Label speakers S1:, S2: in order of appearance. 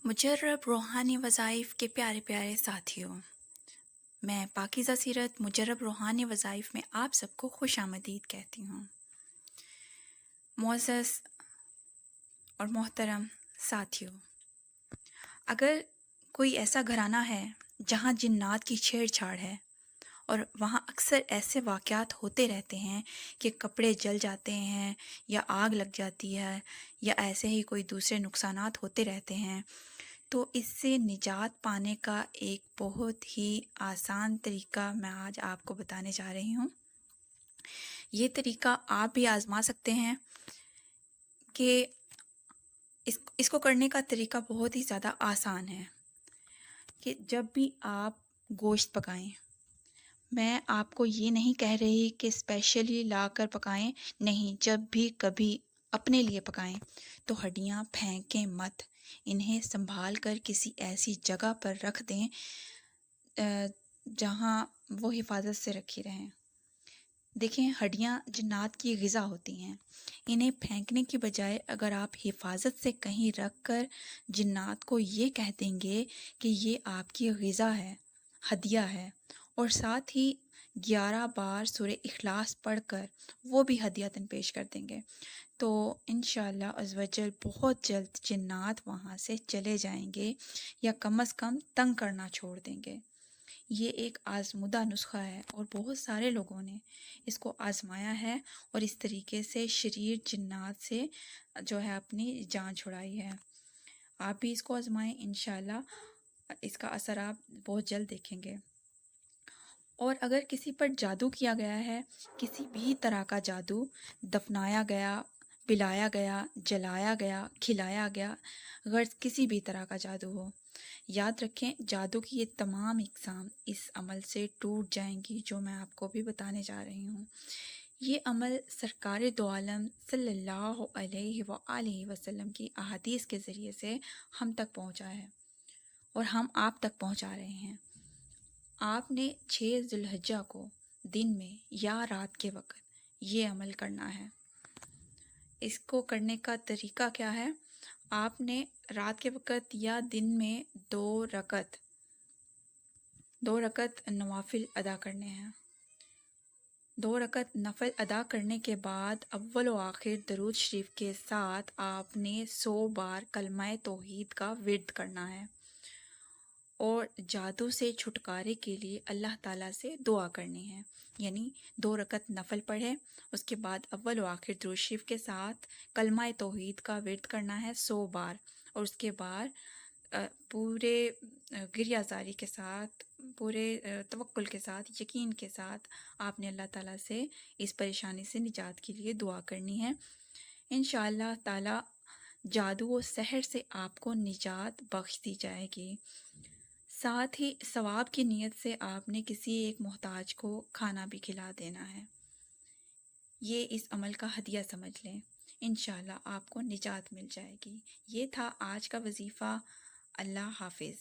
S1: مجرب روحانی وظائف کے پیارے پیارے ساتھیوں، میں پاکیزہ سیرت مجرب روحانی وظائف میں آپ سب کو خوش آمدید کہتی ہوں۔ معزز اور محترم ساتھیوں، اگر کوئی ایسا گھرانہ ہے جہاں جنات کی چھیڑ چھاڑ ہے اور وہاں اکثر ایسے واقعات ہوتے رہتے ہیں کہ کپڑے جل جاتے ہیں یا آگ لگ جاتی ہے یا ایسے ہی کوئی دوسرے نقصانات ہوتے رہتے ہیں، تو اس سے نجات پانے کا ایک بہت ہی آسان طریقہ میں آج آپ کو بتانے جا رہی ہوں۔ یہ طریقہ آپ بھی آزما سکتے ہیں کہ اس کو کرنے کا طریقہ بہت ہی زیادہ آسان ہے کہ جب بھی آپ گوشت پکائیں، میں آپ کو یہ نہیں کہہ رہی کہ اسپیشلی لا کر پکائیں، نہیں، جب بھی کبھی اپنے لیے پکائیں تو ہڈیاں پھینکیں مت، انہیں سنبھال کر کسی ایسی جگہ پر رکھ دیں جہاں وہ حفاظت سے رکھی رہیں۔ دیکھیں، ہڈیاں جنات کی غذا ہوتی ہیں، انہیں پھینکنے کی بجائے اگر آپ حفاظت سے کہیں رکھ کر جنات کو یہ کہہ دیں گے کہ یہ آپ کی غذا ہے، ہدیہ ہے، اور ساتھ ہی 11 بار سورہ اخلاص پڑھ کر وہ بھی ہدیۃً پیش کر دیں گے، تو انشاءاللہ عزوجل بہت جلد جنات وہاں سے چلے جائیں گے یا کم از کم تنگ کرنا چھوڑ دیں گے۔ یہ ایک آزمودہ نسخہ ہے اور بہت سارے لوگوں نے اس کو آزمایا ہے اور اس طریقے سے شریر جنات سے جو ہے اپنی جان چھڑائی ہے۔ آپ بھی اس کو آزمائیں، انشاءاللہ اس کا اثر آپ بہت جلد دیکھیں گے۔ اور اگر کسی پر جادو کیا گیا ہے، کسی بھی طرح کا جادو، دفنایا گیا، پلایا گیا، جلایا گیا، کھلایا گیا، غرض کسی بھی طرح کا جادو ہو، یاد رکھیں جادو کی یہ تمام اقسام اس عمل سے ٹوٹ جائیں گی جو میں آپ کو بھی بتانے جا رہی ہوں۔ یہ عمل سرکار دو عالم صلی اللہ علیہ وآلہ وسلم کی احادیث کے ذریعے سے ہم تک پہنچا ہے اور ہم آپ تک پہنچا رہے ہیں۔ آپ نے 6 ذی الحجہ کو دن میں یا رات کے وقت یہ عمل کرنا ہے۔ اس کو کرنے کا طریقہ کیا ہے؟ آپ نے رات کے وقت یا دن میں 2 رکعت نوافل ادا کرنے ہیں۔ 2 رکعت نفل ادا کرنے کے بعد اول و آخر درود شریف کے ساتھ آپ نے 100 بار کلمہ توحید کا ورد کرنا ہے اور جادو سے چھٹکارے کے لیے اللہ تعالیٰ سے دعا کرنی ہے، یعنی 2 رکعت نفل پڑھے، اس کے بعد اول و آخر درود شریف کے ساتھ کلمہ توحید کا ورد کرنا ہے 100 بار، اور اس کے بعد پورے گریہ زاری کے ساتھ، پورے توکل کے ساتھ، یقین کے ساتھ آپ نے اللہ تعالیٰ سے اس پریشانی سے نجات کے لیے دعا کرنی ہے۔ انشاءاللہ تعالیٰ جادو و سحر سے آپ کو نجات بخش دی جائے گی۔ ساتھ ہی ثواب کی نیت سے آپ نے کسی ایک محتاج کو کھانا بھی کھلا دینا ہے۔ یہ اس عمل کا ہدیہ سمجھ لیں، انشاءاللہ آپ کو نجات مل جائے گی۔ یہ تھا آج کا وظیفہ۔ اللہ حافظ۔